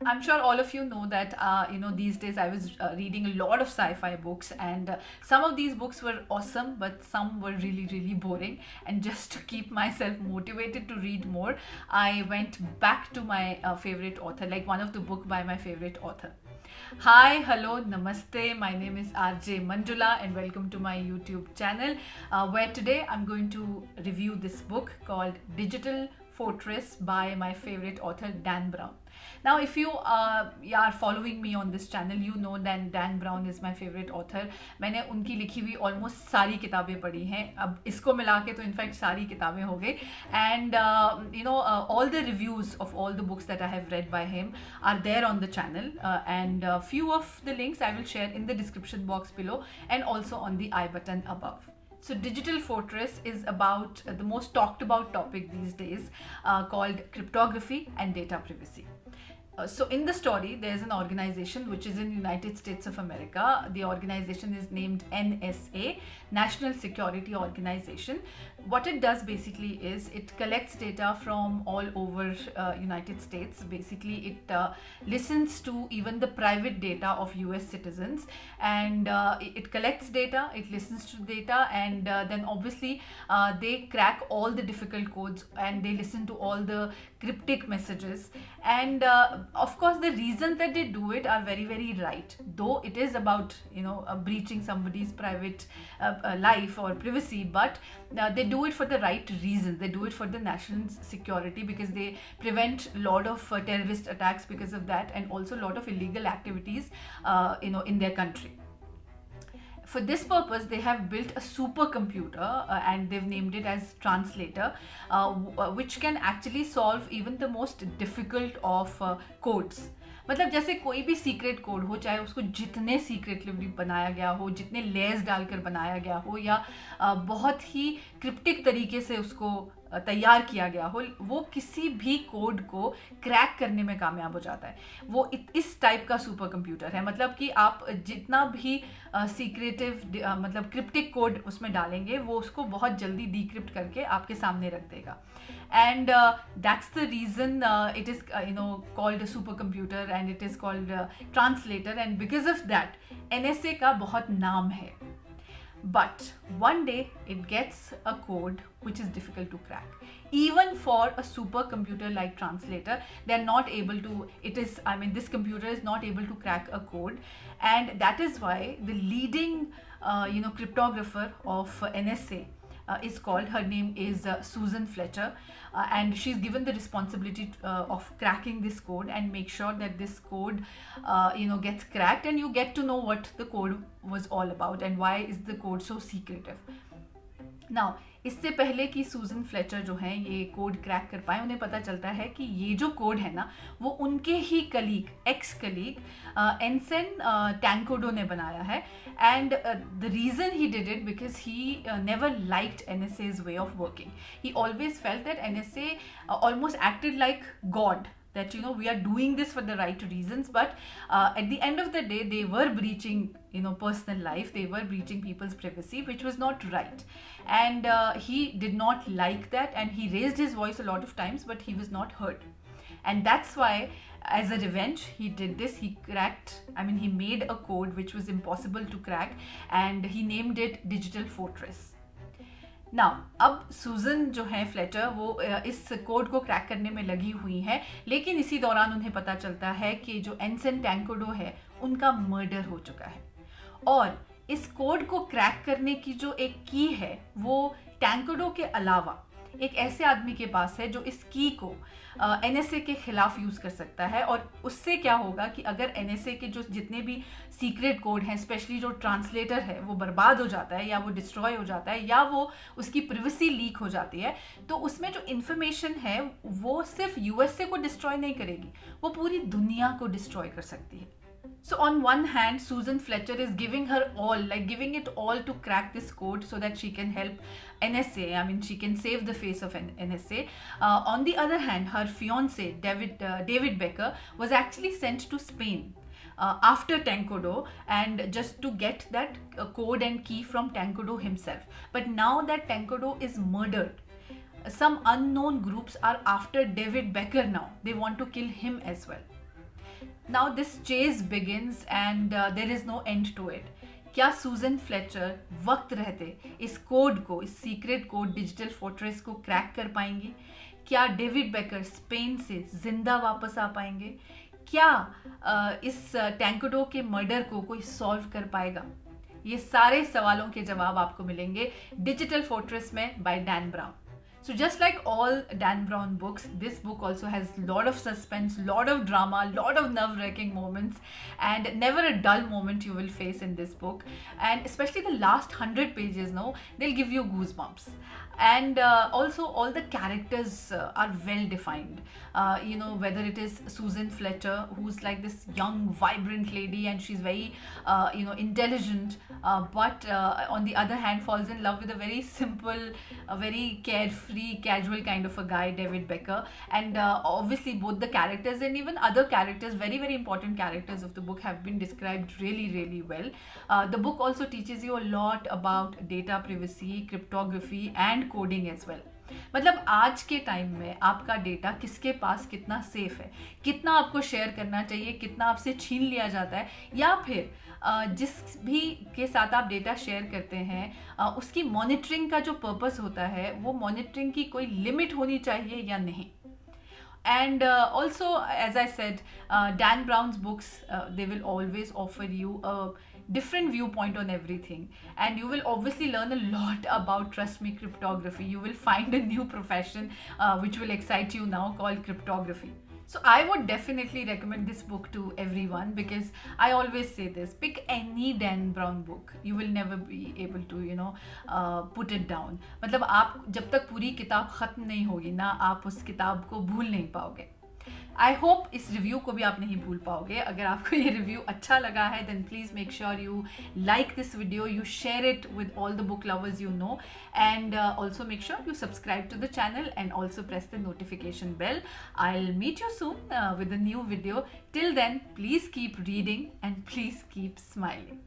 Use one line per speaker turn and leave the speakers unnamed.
I'm sure all of you know that these days I was reading a lot of sci-fi books, and some of these books were awesome, but some were really really boring. And just to keep myself motivated to read more, I went back to my favorite author, like one of the book by my favorite author. Hi, hello, namaste. My name is RJ Manjula, and welcome to my YouTube channel, where today I'm going to review this book called Digital Fortress by my favorite author Dan Brown. Now, if you are following me on this channel, you know that Dan Brown is my favorite author. मैंने उनकी लिखी हुई almost सारी किताबें पढ़ी हैं. अब इसको मिला के तो इनफैक्ट सारी किताबें हो गई. And all the reviews of all the books that I have read by him are there on the channel, and few of the links I will share in the description box below and also on the I button above. So Digital Fortress is about the most talked about topic these days, called cryptography and data privacy. So in the story, there's an organization which is in United States of America. The organization is named NSA, National Security Organization. What it does basically is it collects data from all over United States. Basically, it listens to even the private data of US citizens, and it collects data, it listens to data, and then obviously they crack all the difficult codes, and they listen to all the cryptic messages. And of course, the reasons that they do it are very very right, though it is about breaching somebody's private life or privacy, but they do it for the right reasons. They do it for the national security, because they prevent a lot of terrorist attacks because of that, and also a lot of illegal activities in their country. For this purpose, they have built a supercomputer, and they've named it as Translator, which can actually solve even the most difficult of codes. मतलब जैसे कोई भी secret code हो, चाहे उसको जितने secretly बनाया गया हो, जितने लेयर्स डालकर बनाया गया हो, या बहुत ही क्रिप्टिक तरीके से उसको तैयार किया गया हो, वो किसी भी कोड को क्रैक करने में कामयाब हो जाता है. वो इस टाइप का सुपर कंप्यूटर है. मतलब कि आप जितना भी सीक्रेटिव मतलब क्रिप्टिक कोड उसमें डालेंगे, वो उसको बहुत जल्दी डिक्रिप्ट करके आपके सामने रख देगा. And that's the reason it is called a supercomputer, and it is called translator, and because of that NSA का बहुत नाम है. But one day it gets a code which is difficult to crack. Even for a supercomputer like Translator, they're not able to, this computer is not able to crack a code. And that is why the leading cryptographer of NSA is called, her name is Susan Fletcher, and she's given the responsibility of cracking this code and make sure that this code gets cracked, and you get to know what the code was all about and why is the code so secretive. Now, इससे पहले कि सूजन Fletcher जो हैं ये code crack कर पाए, उन्हें पता चलता है कि ये जो कोड है ना, वो उनके ही कलीग, एक्स कलीग एनसेन टैंकोडो ने बनाया है. And the reason he did it because he never liked NSA's way of working. He always felt that NSA almost acted like God, that we are doing this for the right reasons, but at the end of the day they were breaching personal life, they were breaching people's privacy, which was not right. And he did not like that, and he raised his voice a lot of times, but he was not heard. And that's why, as a revenge, he did this. He he made a code which was impossible to crack, and he named it Digital Fortress. Now, अब सूजन जो है Fletcher, वो इस code को crack करने में लगी हुई है, लेकिन इसी दौरान उन्हें पता चलता है कि जो एनसेन टैंकोडो है उनका मर्डर हो चुका है. और इस कोड को क्रैक करने की जो एक की है, वो टैंकोडो के अलावा एक ऐसे आदमी के पास है जो इस की को NSA के खिलाफ यूज़ कर सकता है. और उससे क्या होगा कि अगर NSA के जो जितने भी सीक्रेट कोड हैं, स्पेशली जो ट्रांसलेटर है, वो बर्बाद हो जाता है, या वो डिस्ट्रॉय हो जाता है, या वो उसकी प्रिवेसी लीक हो जाती है, तो उसमें जो इन्फॉर्मेशन है वो सिर्फ USA को डिस्ट्रॉय नहीं करेगी, वो पूरी दुनिया को डिस्ट्रॉय कर सकती है. So on one hand, Susan Fletcher is giving her all, like giving it all to crack this code so that she can help NSA. She can save the face of NSA. On the other hand, her fiance, David Becker, was actually sent to Spain after Tankodo, and just to get that code and key from Tankodo himself. But now that Tankodo is murdered, some unknown groups are after David Becker now. They want to kill him as well. Now this chase begins and there is no end to it. क्या सूजन Fletcher वक्त रहते इस code को, इस secret code digital fortress को crack कर पाएंगी? क्या डेविड बेकर स्पेन से जिंदा वापस आ पाएंगे? क्या इस टैंकोडो के मर्डर को कोई सॉल्व कर पाएगा? ये सारे सवालों के जवाब आपको मिलेंगे डिजिटल फोर्ट्रेस में by Dan Brown. So just like all Dan Brown books, this book also has lot of suspense, lot of drama, lot of nerve-wracking moments, and never a dull moment you will face in this book. And especially the last 100 pages, no, they'll give you goosebumps. And also all the characters are well defined. You know, whether it is Susan Fletcher, who's like this young, vibrant lady, and she's very, you know, intelligent, but on the other hand falls in love with a very simple, a very carefree, casual kind of a guy, David Becker. And obviously both the characters and even other characters, very very important characters of the book, have been described really really well. The book also teaches you a lot about data privacy, cryptography and coding as well. मतलब आज के time में आपका data किसके पास कितना safe है, कितना आपको शेयर करना चाहिए, कितना आपसे छीन लिया जाता है, या फिर जिस भी के साथ आप डेटा शेयर करते हैं उसकी मॉनिटरिंग का जो पर्पस होता है, वो मॉनिटरिंग की कोई लिमिट होनी चाहिए या नहीं. And also, as I said, Dan Brown's books, they will always offer you a different viewpoint on everything, and you will obviously learn a lot about, trust me, cryptography. You will find a new profession which will excite you now, called cryptography. So I would definitely recommend this book to everyone, because I always say this: pick any Dan Brown book, you will never be able to, you know, put it down. मतलब आप जब तक पूरी किताब ख़त्म नहीं होगी ना, आप उस किताब को भूल नहीं पाओगे. आई होप इस रिव्यू को भी आप नहीं भूल पाओगे. अगर आपको ये रिव्यू अच्छा लगा है, then please make sure you like this video, you share it with all the book lovers you know, and also make sure you subscribe to the channel and also press the notification bell. I'll meet you soon with a new video. Till then, please keep reading and please keep smiling.